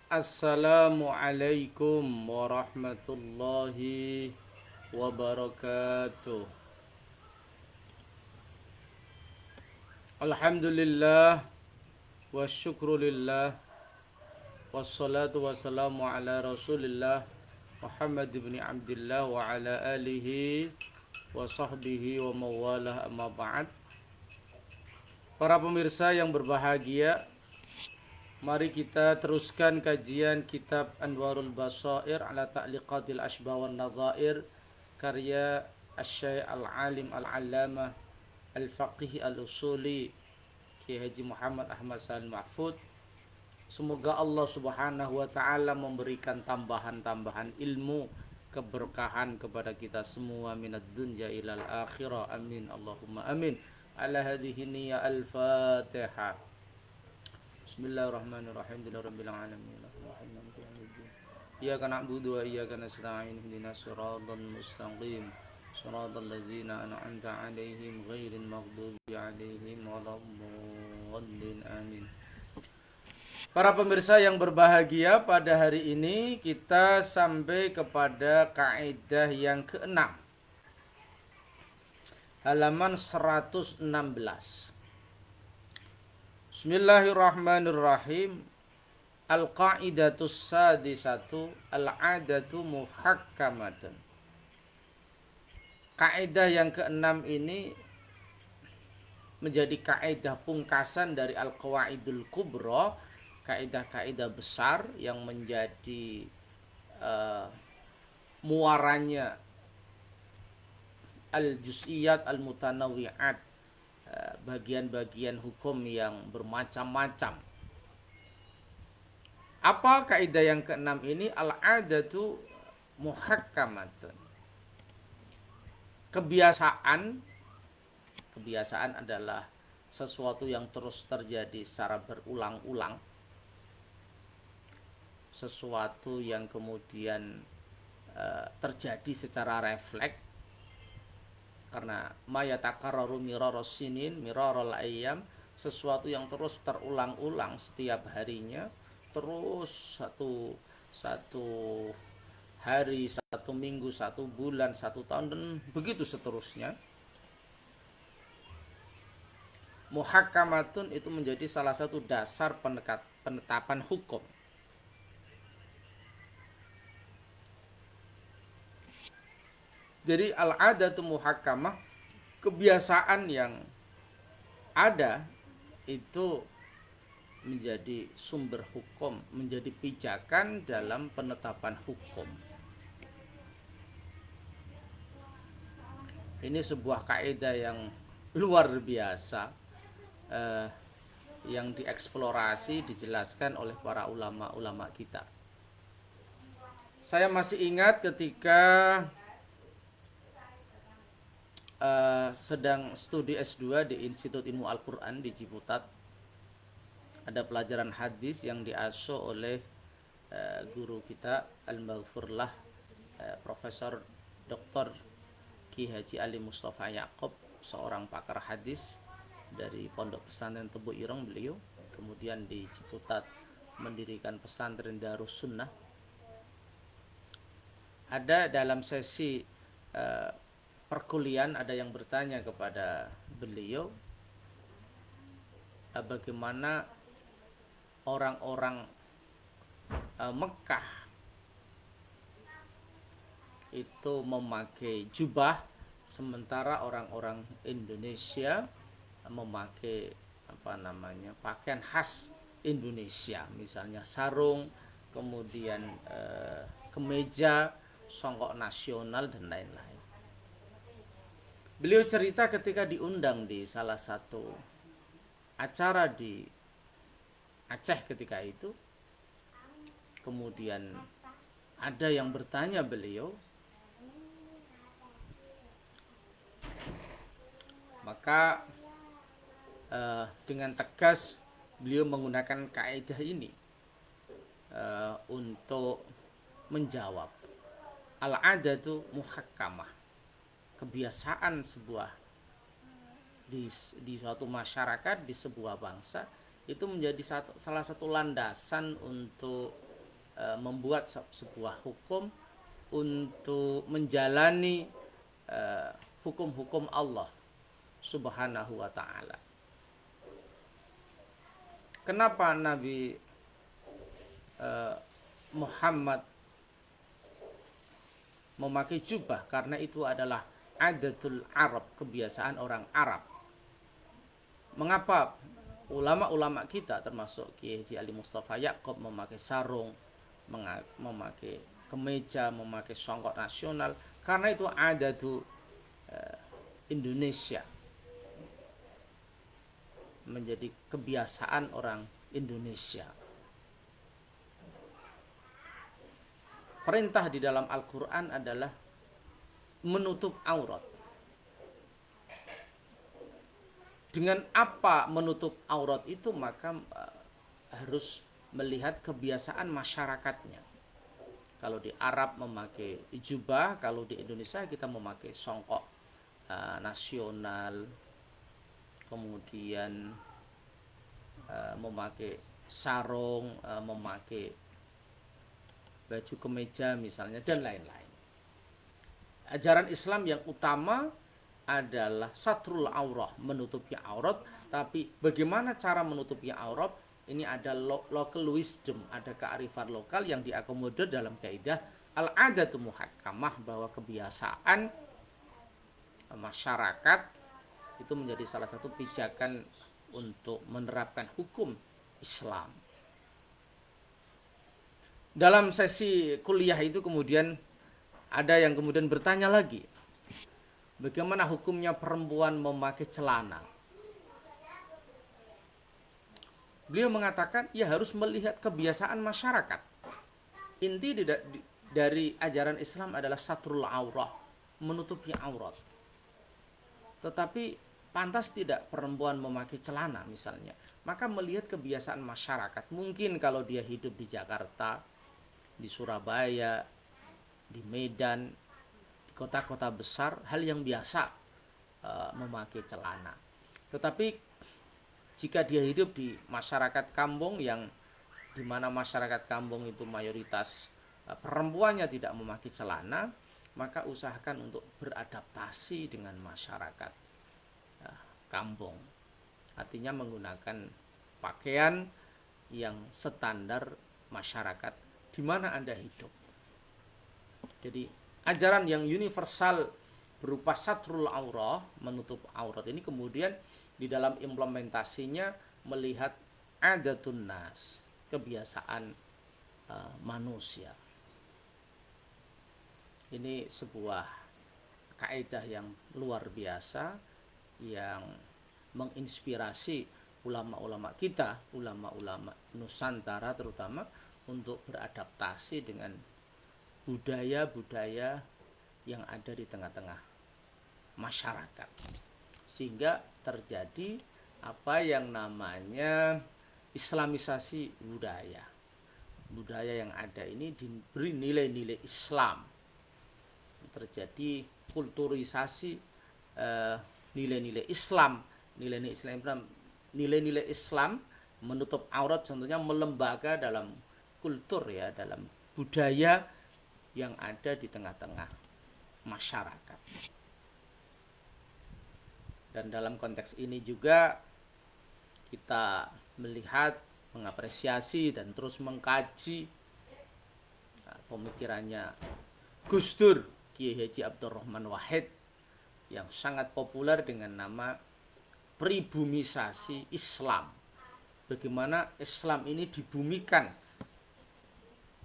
Assalamualaikum warahmatullahi wabarakatuh. Alhamdulillah wa syukrulillah wassalatu wassalamu ala rasulillah Muhammad ibn Abdullah wa ala alihi wa sahbihi wa mawalah amma ba'd. Para pemirsa yang berbahagia, mari kita teruskan kajian kitab Anwarul Basair ala Ta'liqatil Ashbah wan Nadhair karya Asy-Syaikh Al-Alim Al-Allamah Al-Faqih Al-Usuli Kiai Haji Muhammad Ahmad Salim Mahfud. Semoga Allah Subhanahu wa taala memberikan tambahan-tambahan ilmu, keberkahan kepada kita semua minad dunya ilal akhirah. Amin Allahumma amin. Ala hadhihi niyya al-Fatihah. Bismillahirrahmanirrahim. Rabbil alamin. Iyyaka na'budu wa iyyaka nasta'in. Ihdinas siratal mustaqim. Shiratal ladzina an'amta 'alaihim ghairil maghdubi 'alaihim waladdallin. Amin. Para pemirsa yang berbahagia, pada hari ini kita sampai kepada kaidah yang keenam, halaman 116. Bismillahirrahmanirrahim. Al-qa'idatus sadisatu al-'adatu muhakkamatun. Kaidah yang keenam ini menjadi kaidah pungkasan dari Al-Qawaidul Kubra, kaidah-kaidah besar yang menjadi muaranya al-juz'iyat al-mutanawwi'at, bagian-bagian hukum yang bermacam-macam. Apa kaidah yang keenam ini? Al-'adatu muhakkamatun. Kebiasaan adalah sesuatu yang terus terjadi secara berulang-ulang, sesuatu yang kemudian terjadi secara refleks, karena mayatakarraru miraros sinin mirarul ayyam, sesuatu yang terus terulang-ulang setiap harinya, terus satu hari, satu minggu, satu bulan, satu tahun, dan begitu seterusnya. Muhakkamatun itu menjadi salah satu dasar penetapan hukum. Jadi al-'adatu muhakkamah, kebiasaan yang ada itu menjadi sumber hukum, menjadi pijakan dalam penetapan hukum. Ini sebuah kaidah yang luar biasa, yang dieksplorasi, dijelaskan oleh para ulama-ulama kita. Saya masih ingat ketika sedang studi S2 di Institut Ilmu Al-Quran di Ciputat, ada pelajaran hadis yang diasuh oleh guru kita Al-Maghfurlah, Profesor Dr. Ki Haji Ali Mustafa Yaakob, seorang pakar hadis dari Pondok Pesantren Tebu Ireng. Beliau kemudian di Ciputat mendirikan pesantren Darus Sunnah. Ada dalam sesi perkuliahan, ada yang bertanya kepada beliau, bagaimana orang-orang Mekah itu memakai jubah, sementara orang-orang Indonesia memakai pakaian khas Indonesia, misalnya sarung, kemudian kemeja, songkok nasional, dan lain-lain. Beliau cerita ketika diundang di salah satu acara di Aceh ketika itu, kemudian ada yang bertanya beliau, maka dengan tegas beliau menggunakan kaidah ini untuk menjawab. Al-'adatu muhakkamah, kebiasaan sebuah di suatu masyarakat, di sebuah bangsa, itu menjadi salah satu landasan untuk membuat sebuah hukum untuk menjalani hukum-hukum Allah Subhanahu wa ta'ala. Kenapa Nabi Muhammad memakai jubah? Karena itu adalah adatul Arab, kebiasaan orang Arab. Mengapa ulama-ulama kita termasuk Kiai Haji Ali Mustafa Yaakob memakai sarung, memakai kemeja, memakai songkok nasional? Karena itu adatu Indonesia, menjadi kebiasaan orang Indonesia. Perintah di dalam Al-Quran adalah menutup aurat. Dengan apa menutup aurat itu? Maka harus melihat kebiasaan masyarakatnya. Kalau di Arab memakai jubah, kalau di Indonesia kita memakai songkok nasional, kemudian memakai sarung, memakai baju kemeja misalnya, dan lain-lain. Ajaran Islam yang utama adalah satrul aurah, menutupi aurat. Tapi bagaimana cara menutupi aurat? Ini ada local wisdom, ada kearifan lokal yang diakomodir dalam kaidah al-adatu muhakkamah, bahwa kebiasaan masyarakat itu menjadi salah satu pijakan untuk menerapkan hukum Islam. Dalam sesi kuliah itu kemudian ada yang kemudian bertanya lagi, bagaimana hukumnya perempuan memakai celana? Beliau mengatakan, ya harus melihat kebiasaan masyarakat. Inti dari ajaran Islam adalah satrul aurah, menutupi aurat. Tetapi pantas tidak perempuan memakai celana misalnya? Maka melihat kebiasaan masyarakat. Mungkin kalau dia hidup di Jakarta, di Surabaya, di Medan, di kota-kota besar, hal yang biasa memakai celana. Tetapi jika dia hidup di masyarakat kampung, yang dimana masyarakat kampung itu mayoritas perempuannya tidak memakai celana, maka usahakan untuk beradaptasi dengan masyarakat kampung. Artinya menggunakan pakaian yang standar masyarakat di mana Anda hidup. Jadi ajaran yang universal berupa satrul aurah, menutup aurat ini kemudian di dalam implementasinya melihat adatun nas, kebiasaan manusia. Ini sebuah kaidah yang luar biasa yang menginspirasi ulama-ulama kita, ulama-ulama Nusantara terutama, untuk beradaptasi dengan budaya-budaya yang ada di tengah-tengah masyarakat, sehingga terjadi apa yang namanya islamisasi budaya. Budaya yang ada ini diberi nilai-nilai Islam, terjadi kulturisasi nilai-nilai Islam, nilai-nilai Islam menutup aurat, contohnya melembaga dalam kultur, ya, dalam budaya yang ada di tengah-tengah masyarakat. Dan dalam konteks ini juga kita melihat, mengapresiasi dan terus mengkaji pemikirannya Gus Dur, Kiai Haji Abdurrahman Wahid, yang sangat populer dengan nama pribumisasi Islam. Bagaimana Islam ini dibumikan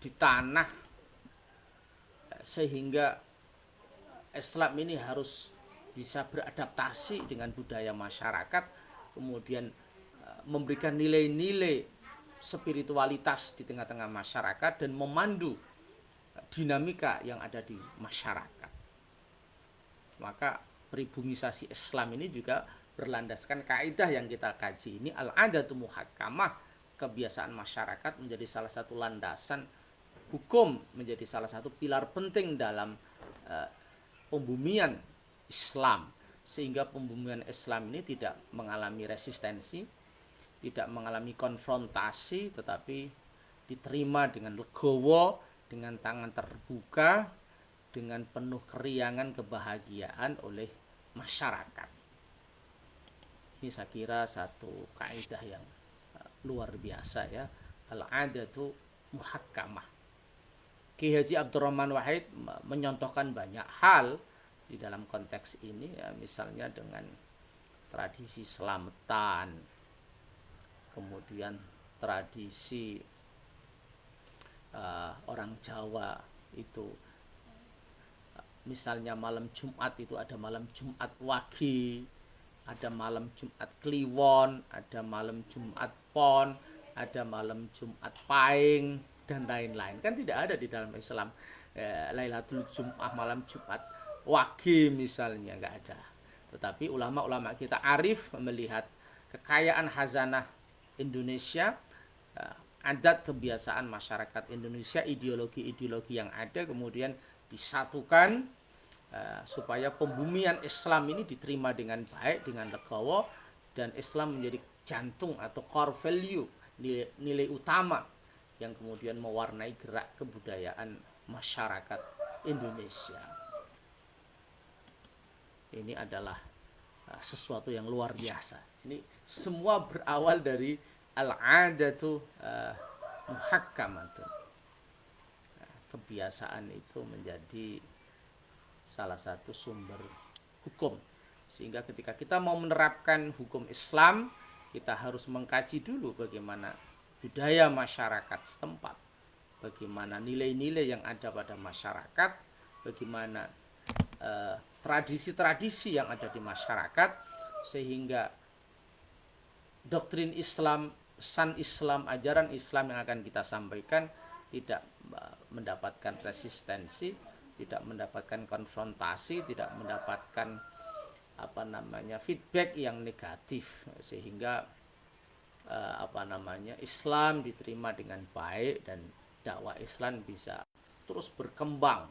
di tanah, sehingga Islam ini harus bisa beradaptasi dengan budaya masyarakat, kemudian memberikan nilai-nilai spiritualitas di tengah-tengah masyarakat dan memandu dinamika yang ada di masyarakat. Maka pribumisasi Islam ini juga berlandaskan kaidah yang kita kaji ini, al-adatu muhakkamah, kebiasaan masyarakat menjadi salah satu landasan hukum, menjadi salah satu pilar penting dalam pembumian Islam, sehingga pembumian Islam ini tidak mengalami resistensi, tidak mengalami konfrontasi, tetapi diterima dengan legowo, dengan tangan terbuka, dengan penuh keriangan kebahagiaan oleh masyarakat. Ini saya kira satu kaidah yang luar biasa ya. Al-adatu muhakkamah. Ki Haji Abdurrahman Wahid menyontohkan banyak hal di dalam konteks ini ya, misalnya dengan tradisi selamatan, kemudian tradisi orang Jawa itu misalnya malam Jumat itu ada malam Jumat Wage, ada malam Jumat Kliwon, ada malam Jumat Pon, ada malam Jumat Paing, dan lain-lain. Kan tidak ada di dalam Islam Lailatul Jum'ah, malam Jumat Wage misalnya, nggak ada. Tetapi ulama-ulama kita arif melihat kekayaan khazanah Indonesia, adat kebiasaan masyarakat Indonesia, ideologi-ideologi yang ada kemudian disatukan supaya pembumian Islam ini diterima dengan baik, dengan legowo, dan Islam menjadi jantung atau core value, nilai utama yang kemudian mewarnai gerak kebudayaan masyarakat Indonesia. Ini adalah sesuatu yang luar biasa. Ini semua berawal dari al-adatu muhakkamatun. Kebiasaan itu menjadi salah satu sumber hukum, sehingga ketika kita mau menerapkan hukum Islam, kita harus mengkaji dulu bagaimana budaya masyarakat setempat, bagaimana nilai-nilai yang ada pada masyarakat, bagaimana tradisi-tradisi yang ada di masyarakat, sehingga doktrin Islam, pesan Islam, ajaran Islam yang akan kita sampaikan tidak mendapatkan resistensi, tidak mendapatkan konfrontasi, tidak mendapatkan feedback yang negatif, sehingga Islam diterima dengan baik dan dakwah Islam bisa terus berkembang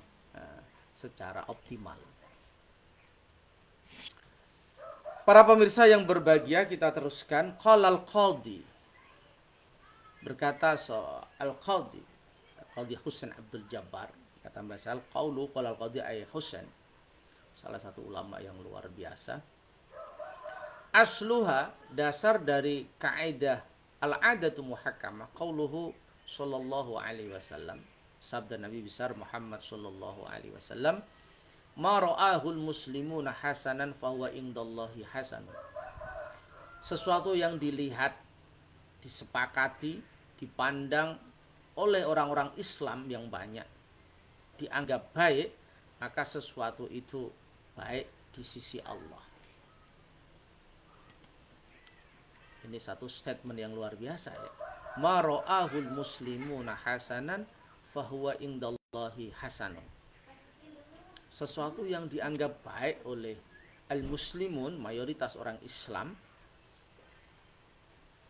secara optimal. Para pemirsa yang berbahagia, kita teruskan. Qala al-Qadhi, berkata al-Qadhi Husain Abdul Jabbar, kata bahasa al-qaulu qala al-Qadhi ay Husain, salah satu ulama yang luar biasa. Asluha, dasar dari kaidah al-adatu muhakkamah, qauluhu sallallahu alaihi wasallam, sabda Nabi besar Muhammad sallallahu alaihi wasallam, ma ra'ahul muslimuna hasanan fahuwa indallahi hasan. Sesuatu yang dilihat, disepakati, dipandang oleh orang-orang Islam yang banyak, dianggap baik, maka sesuatu itu baik di sisi Allah. Ini satu statement yang luar biasa ya. Ma ra'ahul muslimuna hasanan fahuwa indallahi hasanun. Sesuatu yang dianggap baik oleh al-muslimun, mayoritas orang Islam,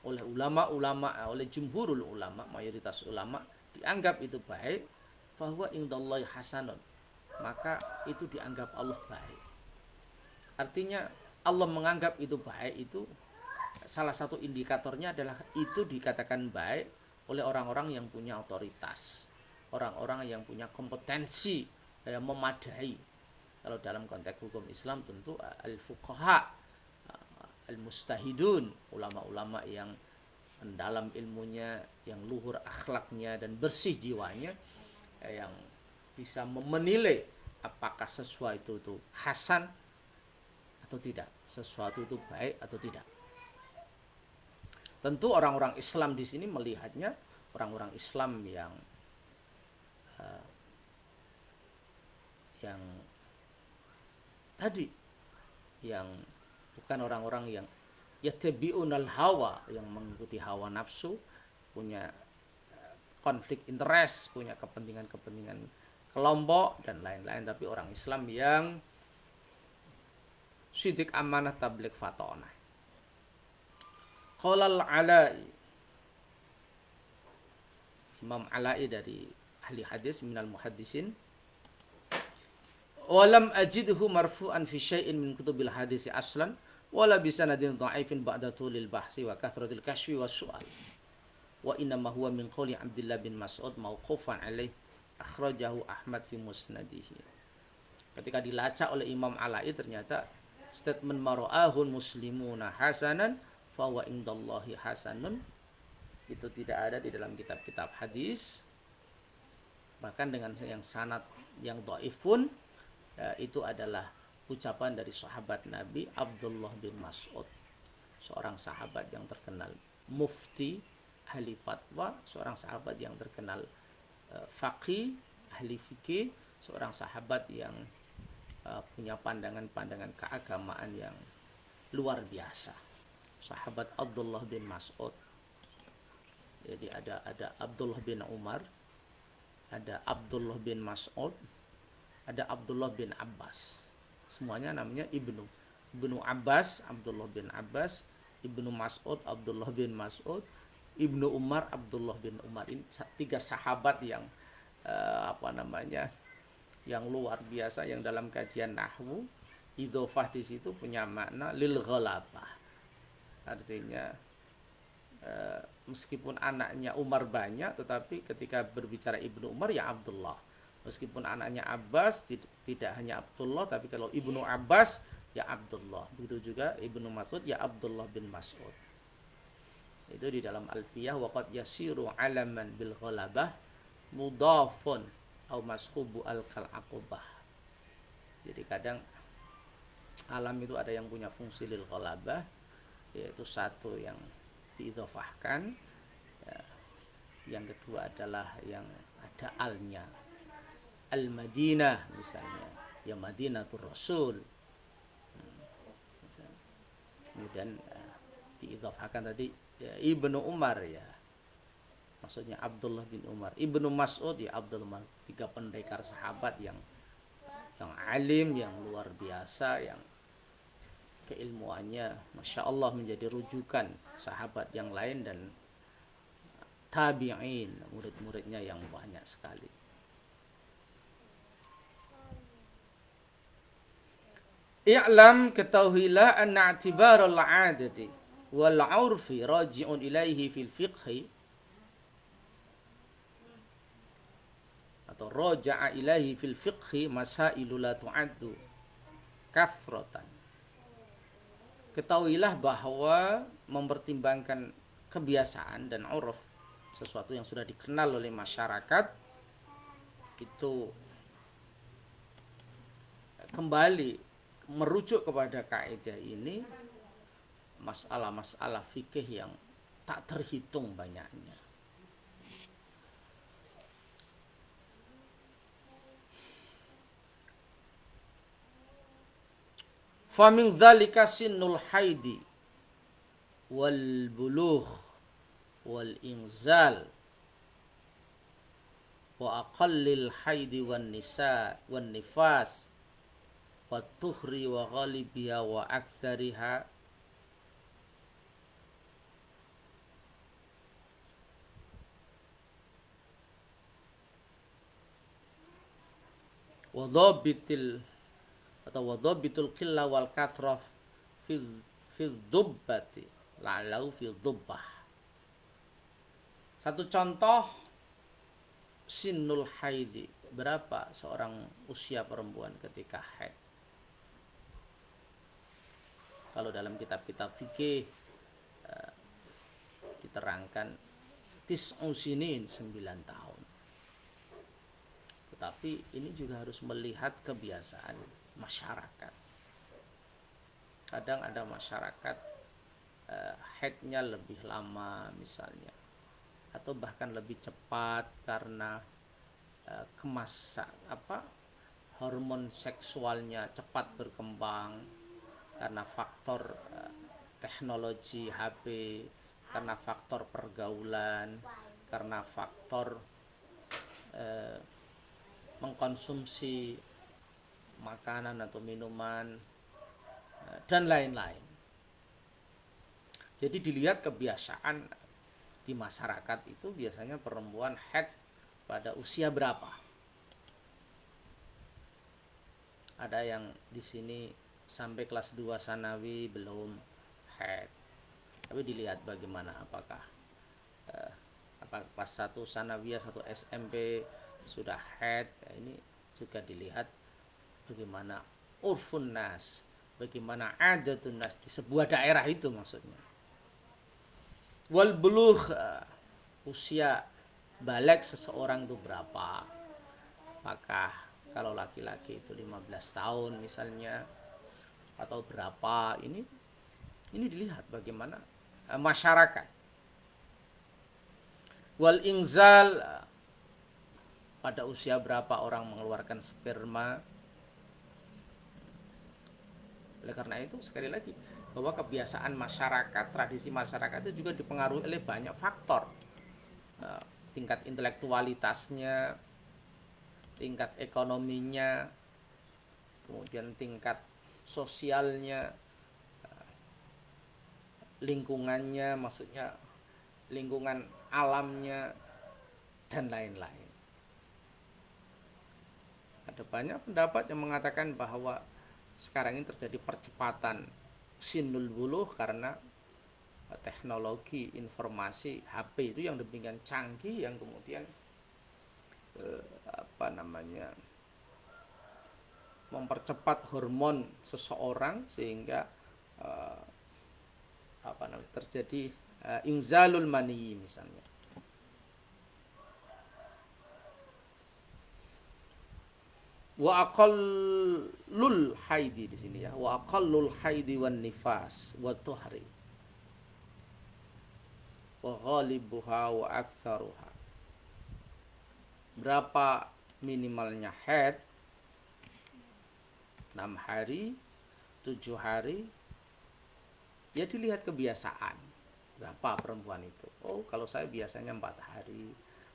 oleh ulama-ulama, oleh jumhurul ulama, mayoritas ulama, dianggap itu baik, fahuwa indallahi hasanun, maka itu dianggap Allah baik. Artinya Allah menganggap itu baik, itu salah satu indikatornya adalah itu dikatakan baik oleh orang-orang yang punya otoritas, orang-orang yang punya kompetensi yang memadai. Kalau dalam konteks hukum Islam tentu al-fuqaha, al-mustahidun, ulama-ulama yang mendalam ilmunya, yang luhur akhlaknya dan bersih jiwanya, yang bisa menilai apakah sesuatu itu hasan atau tidak, sesuatu itu baik atau tidak. Tentu orang-orang Islam di sini melihatnya orang-orang Islam yang tadi, yang bukan orang-orang yang yattabi'unal hawa, yang mengikuti hawa nafsu, punya konflik interest, punya kepentingan-kepentingan kelompok dan lain-lain, tapi orang Islam yang sidik amanah tabligh fatonah. Qala al-Ala'i, Imam Ala'i dari ahli hadis minal muhaddisin, walam ajidhu marfu'an fi syai'in min kutubil hadis aslan wala bisanadin dha'ifin ba'da tulil bahsi wa kathratil kashfi was su'al. wa innama huwa min qouli Abdullah bin Mas'ud mauqufan alaih akhrajahu Ahmad fi musnadihi. Ketika dilacak oleh Imam Ala'i ternyata statement mara'ahul muslimuna hasanan fa wa indallahi hasanun itu tidak ada di dalam kitab-kitab hadis. Bahkan dengan yang sanad yang dhaif pun itu adalah ucapan dari sahabat Nabi Abdullah bin Mas'ud, seorang sahabat yang terkenal mufti, ahli fatwa, seorang sahabat yang terkenal faqih, ahli fikih, seorang sahabat yang punya pandangan-pandangan keagamaan yang luar biasa. Sahabat Abdullah bin Mas'ud. Jadi ada Abdullah bin Umar, ada Abdullah bin Mas'ud, ada Abdullah bin Abbas. Semuanya namanya Ibnu. Ibnu Abbas, Abdullah bin Abbas, Ibnu Mas'ud, Abdullah bin Mas'ud, Ibnu Umar, Abdullah bin Umar. Ini 3 sahabat yang yang luar biasa, yang dalam kajian nahwu idzofah di situ punya makna lil ghalabah. Artinya meskipun anaknya Umar banyak, tetapi ketika berbicara Ibnu Umar ya Abdullah. Meskipun anaknya Abbas tidak hanya Abdullah, tapi kalau Ibnu Abbas ya Abdullah. Begitu juga Ibnu Mas'ud ya Abdullah bin Mas'ud. Itu di dalam Alfiyah, waqad yasiru alaman bil ghalabah mudafun au mashubu al kal aqobah. Jadi kadang alam itu ada yang punya fungsi lil ghalabah, yaitu satu yang diidhofahkan, ya. Yang kedua adalah yang ada alnya, al-Madinah misalnya, ya Madinatul Rasul. Kemudian diidhofahkan tadi ya, Ibnu Umar, ya maksudnya Abdullah bin Umar. Ibnu Mas'ud ya Abdullah. 3 pendekar sahabat yang alim, yang luar biasa, yang keilmuannya Masya Allah menjadi rujukan sahabat yang lain dan tabi'in, murid-muridnya yang banyak sekali. I'lam, ketahuilah, anna i'tibar al-'adati wal 'urfi raji'un ilaihi fil fiqhi, atau raja'a ilaihi fil fiqhi masailu la tu'addu kathratan. Ketahuilah bahwa mempertimbangkan kebiasaan dan uruf, sesuatu yang sudah dikenal oleh masyarakat, itu kembali merujuk kepada kaidah ini, masalah-masalah fikih yang tak terhitung banyaknya. Famin dzalika sinnul haidi wal bulugh wal inzal wa aqallil haidi wan nisa wan nifas wa tuhri wa ghalibiha wa aktsariha wa dhabitil atau wadhabitul qillah wal kathrah fil dubbati la'lau fil dubbah. Satu contoh sinnul haidi, berapa seorang usia perempuan ketika haid. Kalau dalam kitab-kitab fikih diterangkan tis'u sinin, 9 tahun. Tetapi ini juga harus melihat kebiasaan masyarakat. Kadang ada masyarakat haidnya lebih lama misalnya, atau bahkan lebih cepat karena hormon seksualnya cepat berkembang karena faktor teknologi HP, karena faktor pergaulan, karena faktor mengkonsumsi makanan atau minuman dan lain-lain. Jadi dilihat kebiasaan di masyarakat itu, biasanya perempuan haid pada usia berapa. Ada yang di sini sampai kelas 2 sanawi belum haid. Tapi dilihat bagaimana, apakah pas satu sanawiyah, satu SMP sudah haid, ini juga dilihat bagaimana urfun nas, bagaimana adatun nas di sebuah daerah itu maksudnya. Wal bulugh, usia balik seseorang itu berapa? Apakah kalau laki-laki itu 15 tahun misalnya atau berapa? Ini dilihat bagaimana masyarakat. Wal inzal, pada usia berapa orang mengeluarkan sperma. Oleh karena itu sekali lagi bahwa kebiasaan masyarakat, tradisi masyarakat itu juga dipengaruhi oleh banyak faktor. Tingkat intelektualitasnya, tingkat ekonominya, kemudian tingkat sosialnya, lingkungannya, maksudnya lingkungan alamnya, dan lain-lain. Ada banyak pendapat yang mengatakan bahwa sekarang ini terjadi percepatan sinul buluh karena teknologi informasi HP itu yang demikian canggih, yang kemudian mempercepat hormon seseorang sehingga terjadi inzalul mani misalnya. Wa aqallul haidi di sini ya, wa aqallul haidi wan nifas wa tuhri wa ghalibuha wa aktsaruha. Berapa minimalnya haid? 6 hari, 7 hari. Ya dilihat kebiasaan. Berapa perempuan itu? Oh, kalau saya biasanya 4 hari.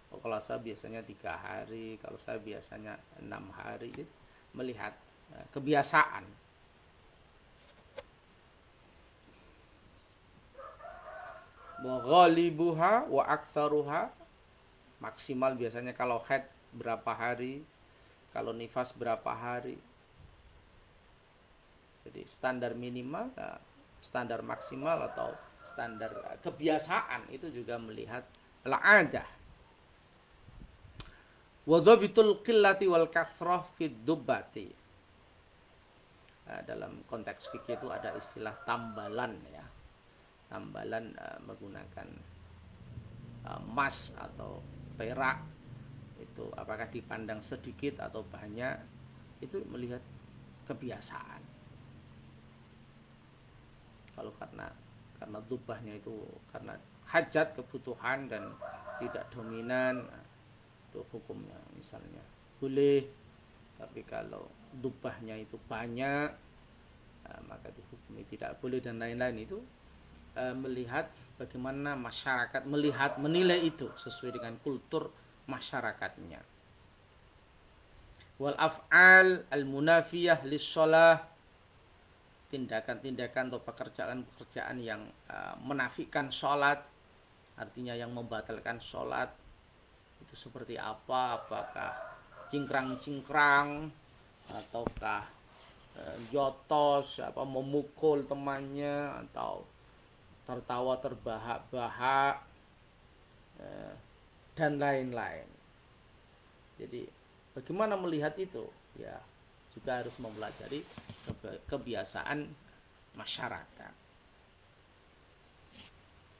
Oh, kalau saya biasanya 3 hari, kalau saya biasanya 6 hari. Melihat kebiasaan. Wa ghalibuha wa aktsaruha, maksimal biasanya kalau haid berapa hari, kalau nifas berapa hari. Jadi standar minimal, standar maksimal atau standar kebiasaan itu juga melihat al-'adah. Wa dhabitul qillati wal kasrah fid dubbati. Dalam konteks fikih itu ada istilah tambalan ya. Tambalan menggunakan emas atau perak, itu apakah dipandang sedikit atau banyak, itu melihat kebiasaan. Kalau karena dubahnya itu karena hajat, kebutuhan, dan tidak dominan, itu hukumnya misalnya boleh. Tapi kalau dubahnya itu banyak, maka dihukumi tidak boleh, dan lain-lain. Itu melihat bagaimana masyarakat menilai itu sesuai dengan kultur masyarakatnya. Wal af'al al munafiyah lis shalah, tindakan-tindakan atau pekerjaan-pekerjaan yang menafikan sholat, artinya yang membatalkan sholat, itu seperti apa? Apakah cingkrang-cingkrang, ataukah jotos, memukul temannya, atau tertawa terbahak-bahak, dan lain-lain. Jadi bagaimana melihat itu? Ya juga harus mempelajari kebiasaan masyarakat.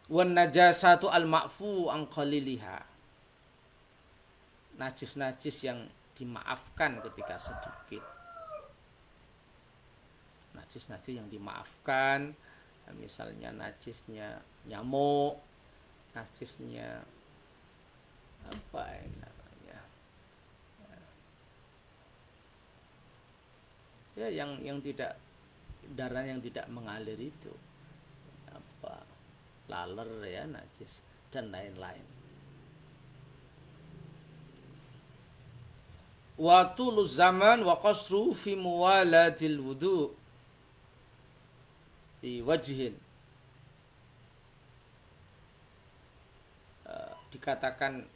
Wan najasatu al ma'fu an qaliliha, najis-najis yang dimaafkan ketika sedikit. Najis-najis yang dimaafkan, misalnya najisnya nyamuk, najisnya apa namanya, ya yang tidak, darah yang tidak mengalir itu, laler ya, najis, dan lain-lain. Wa tuluz zaman wa qasru fi muwalatil wudu di wajhin. Dikatakan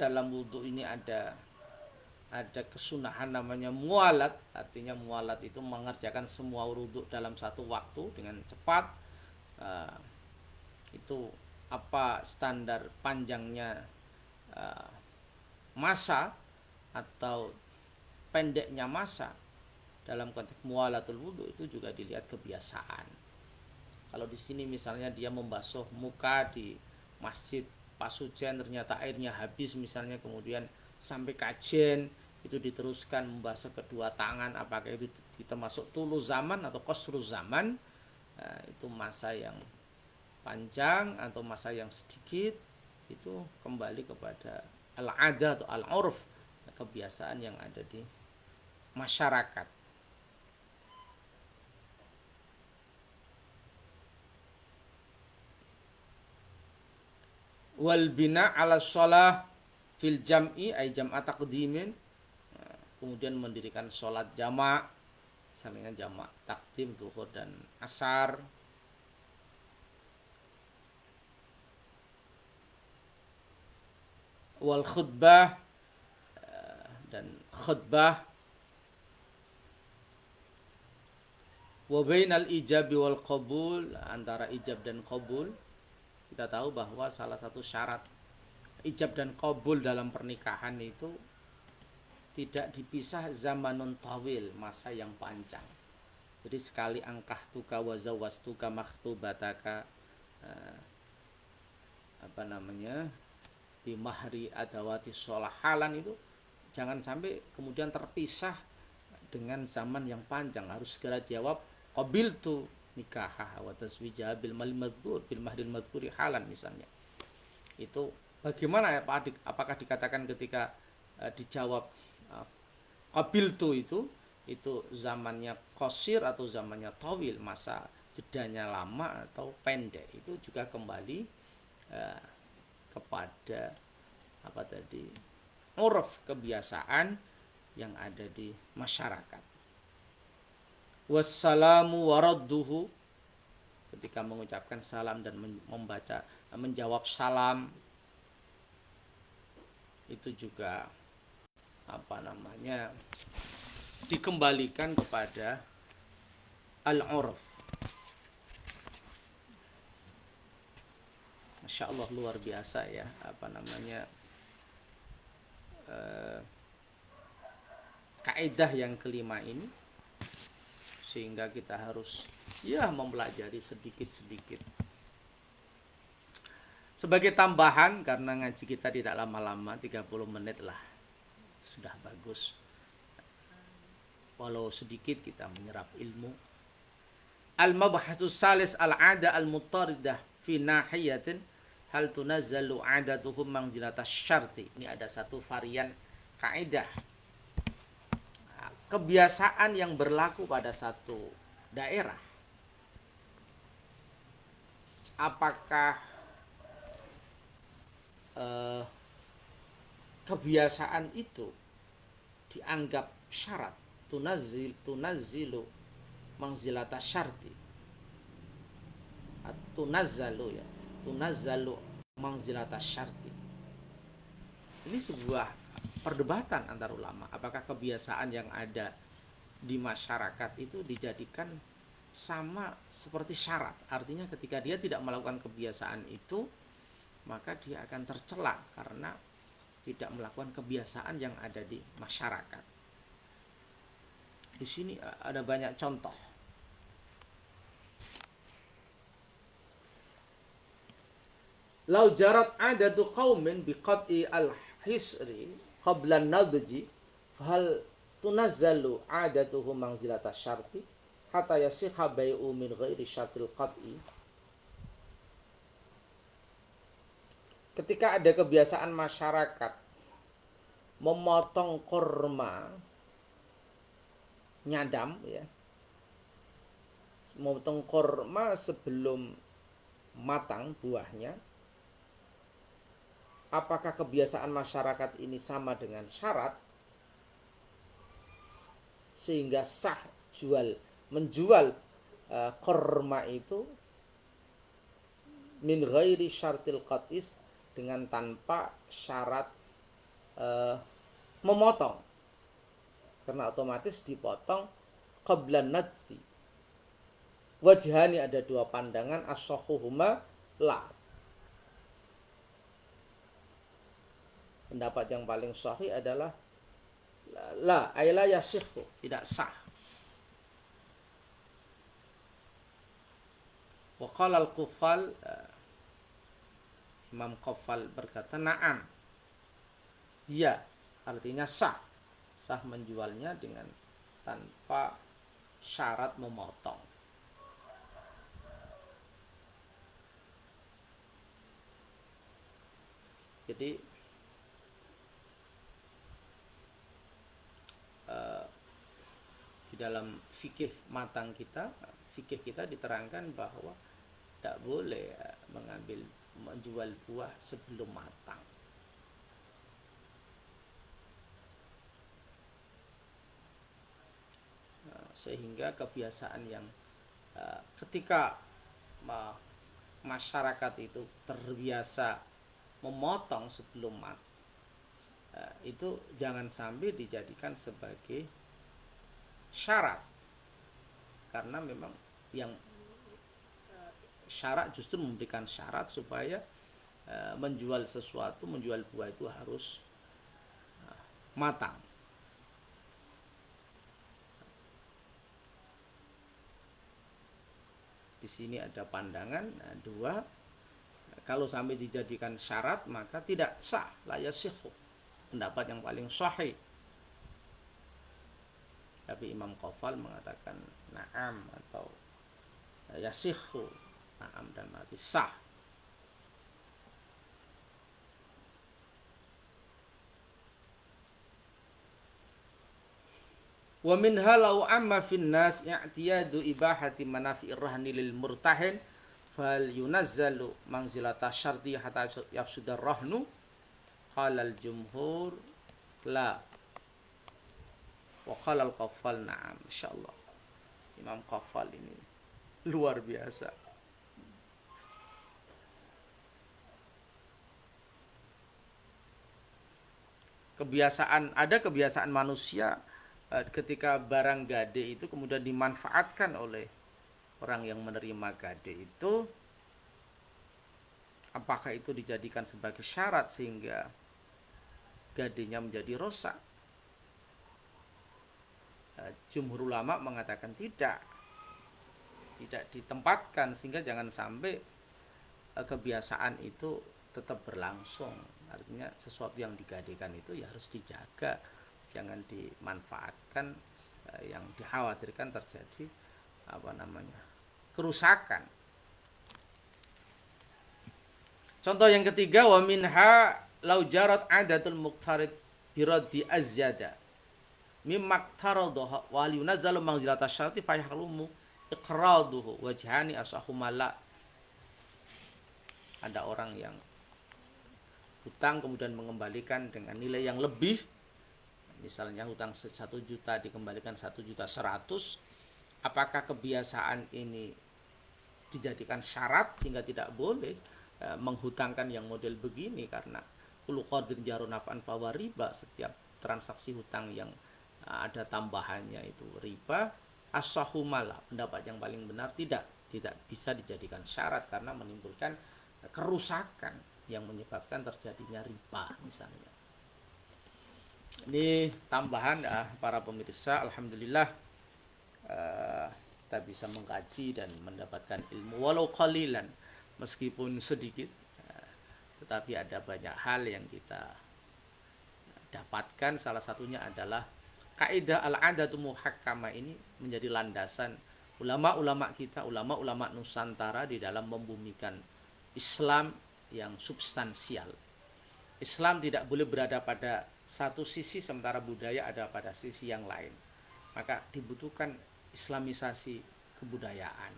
dalam wudu ini ada kesunahan namanya mualat. Artinya mualat itu mengerjakan semua wudu dalam satu waktu dengan cepat. Itu apa standar panjangnya masa atau pendeknya masa dalam konteks muwalatul wudu itu juga dilihat kebiasaan. Kalau di sini misalnya dia membasuh muka di masjid pas hujan ternyata airnya habis misalnya, kemudian sampai kajen itu diteruskan membasuh kedua tangan, apakah itu kita masuk tulu zaman atau qasru zaman, itu masa yang panjang atau masa yang sedikit, itu kembali kepada al-ada atau al-urf, kebiasaan yang ada di masyarakat. Wal bina ala shalah fil jam'i ay jam'a taqdimin, kemudian mendirikan sholat jamak, misalnya jamak takdim zuhur dan asar. Wal khutbah, dan khutbah. Wa bainal ijabi wal qabul, antara ijab dan qabul. Kita tahu bahwa salah satu syarat ijab dan qabul dalam pernikahan itu tidak dipisah zamanun tawil, masa yang panjang. Jadi sekali angkah tuka wa zawastuka makhtubataka, di mahri adawati sholah halan, itu jangan sampai kemudian terpisah dengan zaman yang panjang. Harus segera jawab qabiltu nikahah wa taswijah bil mal madzkur bil mahdil madzkuri halan misalnya. Itu bagaimana ya Pak Adik? Apakah dikatakan ketika dijawab qabiltu itu zamannya qasir atau zamannya tawil, masa jedanya lama atau pendek? Itu juga kembali kepada uruf, kebiasaan yang ada di masyarakat. Wassalamu waradduhu, ketika mengucapkan salam dan menjawab salam, itu juga dikembalikan kepada al-urf. Masya Allah, luar biasa ya kaidah yang kelima ini, sehingga kita harus mempelajari sedikit-sedikit. Sebagai tambahan, karena ngaji kita tidak lama-lama, 30 menit lah sudah bagus, walau sedikit kita menyerap ilmu. Al-mabhasus salis al-ada al-muttaridah fi nahiyatin hal tunazzalu adatuhum manzilatas syarti. Ini ada satu varian kaidah, kebiasaan yang berlaku pada satu daerah. Apakah kebiasaan itu dianggap syarat, tunazzilu manzilata syarti, tunazzalu manzilata syarti. Ini sebuah perdebatan antar ulama, apakah kebiasaan yang ada di masyarakat itu dijadikan sama seperti syarat. Artinya ketika dia tidak melakukan kebiasaan itu, maka dia akan tercela karena tidak melakukan kebiasaan yang ada di masyarakat. Di sini ada banyak contoh. Lau jarat adatu qaumin biqat'i al-hisri qabla an-nadji hal tunazzalu adatuhum manzilata syarti hatta yasihha bai'u min ghairi syartil qat'i. Ketika ada kebiasaan masyarakat memotong kurma nyadam ya, memotong kurma sebelum matang buahnya, apakah kebiasaan masyarakat ini sama dengan syarat sehingga sah menjual kurma itu min ghairi syartil qatis, dengan tanpa syarat memotong, karena otomatis dipotong qablan najdi. Wajhani, ada dua pandangan, as-sahhuhuma la, pendapat yang paling sahih adalah la ayla yasihhu, tidak sah. Wa qala al-Qufal, Imam Qafal berkata na'am, ya, artinya sah. Sah menjualnya dengan tanpa syarat memotong. Jadi di dalam fikih matang kita, fikih kita diterangkan bahwa tidak boleh menjual buah sebelum matang. Sehingga kebiasaan yang ketika masyarakat itu terbiasa memotong sebelum matang, itu jangan sampai dijadikan sebagai syarat, karena memang yang syarat justru memberikan syarat supaya menjual sesuatu, menjual buah itu harus matang. Di sini ada pandangan dua, kalau sampai dijadikan syarat maka tidak sah, la yasihhu, pendapat yang paling sahih. Tapi Imam Qafal mengatakan na'am atau yasihhu, na'am dan mati sah. Wa minha law amma fin nas i'tiyadu ibahati manafi'ir rahni lil murtahin fal yunazzalu manzilata syarti hatta yafsudar rahnu. Qala al jumhur la, wa qala al Qafal na'am. Insyaallah Imam Qafal ini luar biasa. Ada kebiasaan manusia ketika barang gade itu kemudian dimanfaatkan oleh orang yang menerima gade itu, apakah itu dijadikan sebagai syarat sehingga gadenya menjadi rusak? Jumhur ulama mengatakan tidak ditempatkan, sehingga jangan sampai kebiasaan itu tetap berlangsung. Artinya sesuatu yang digadekan itu ya harus dijaga, jangan dimanfaatkan yang dikhawatirkan terjadi kerusakan. Contoh yang ketiga, wa minha law jarat adatul muqtarid biraddi azyada mimmaktaradha wa yunazzalu manzilata syarti fa yahlumu iqraduhu wajhani asahumala. Ada orang yang hutang kemudian mengembalikan dengan nilai yang lebih, misalnya hutang 1 juta dikembalikan 1.100.000, apakah kebiasaan ini dijadikan syarat sehingga tidak boleh menghutangkan yang model begini? Karena kullu qardin jarun naf'an fawa riba, setiap transaksi hutang yang ada tambahannya itu riba. As-sahumala, pendapat yang paling benar tidak bisa dijadikan syarat karena menimbulkan kerusakan yang menyebabkan terjadinya riba misalnya. Ini tambahan para pemirsa. Alhamdulillah kita bisa mengkaji dan mendapatkan ilmu walau qalilan, meskipun sedikit, tetapi ada banyak hal yang kita dapatkan. Salah satunya adalah kaidah al-adatu muhakkama ini menjadi landasan ulama-ulama kita, ulama-ulama Nusantara di dalam membumikan Islam yang substansial. Islam tidak boleh berada pada satu sisi sementara budaya ada pada sisi yang lain. Maka dibutuhkan islamisasi kebudayaan,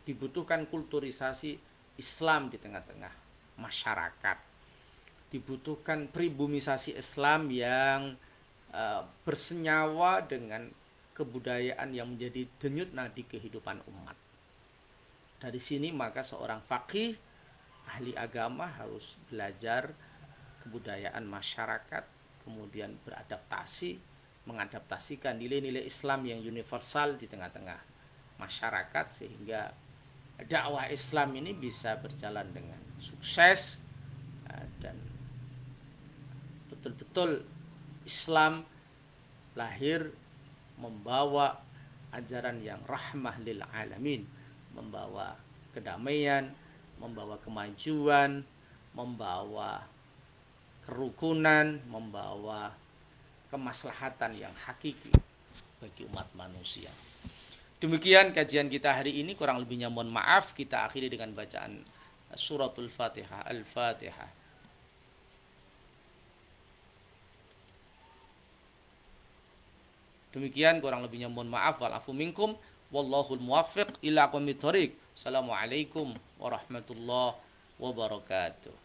dibutuhkan kulturisasi Islam di tengah-tengah masyarakat, dibutuhkan pribumisasi Islam yang bersenyawa dengan kebudayaan yang menjadi denyut nadi kehidupan umat. Dari sini maka seorang faqih, ahli agama, harus belajar kebudayaan masyarakat, kemudian beradaptasi, mengadaptasikan nilai-nilai Islam yang universal di tengah-tengah masyarakat, sehingga dakwah Islam ini bisa berjalan dengan sukses dan betul-betul Islam lahir membawa ajaran yang rahmah lil alamin, membawa kedamaian, membawa kemajuan, membawa kerukunan, membawa kemaslahatan yang hakiki bagi umat manusia. Demikian kajian kita hari ini, kurang lebihnya mohon maaf. Kita akhiri dengan bacaan suratul Fatihah. Al-Fatihah. Demikian kurang lebihnya mohon maaf, wal afu minkum, wallahul muwaffiq ila aqwamit thoriq. Assalamualaikum warahmatullahi wabarakatuh.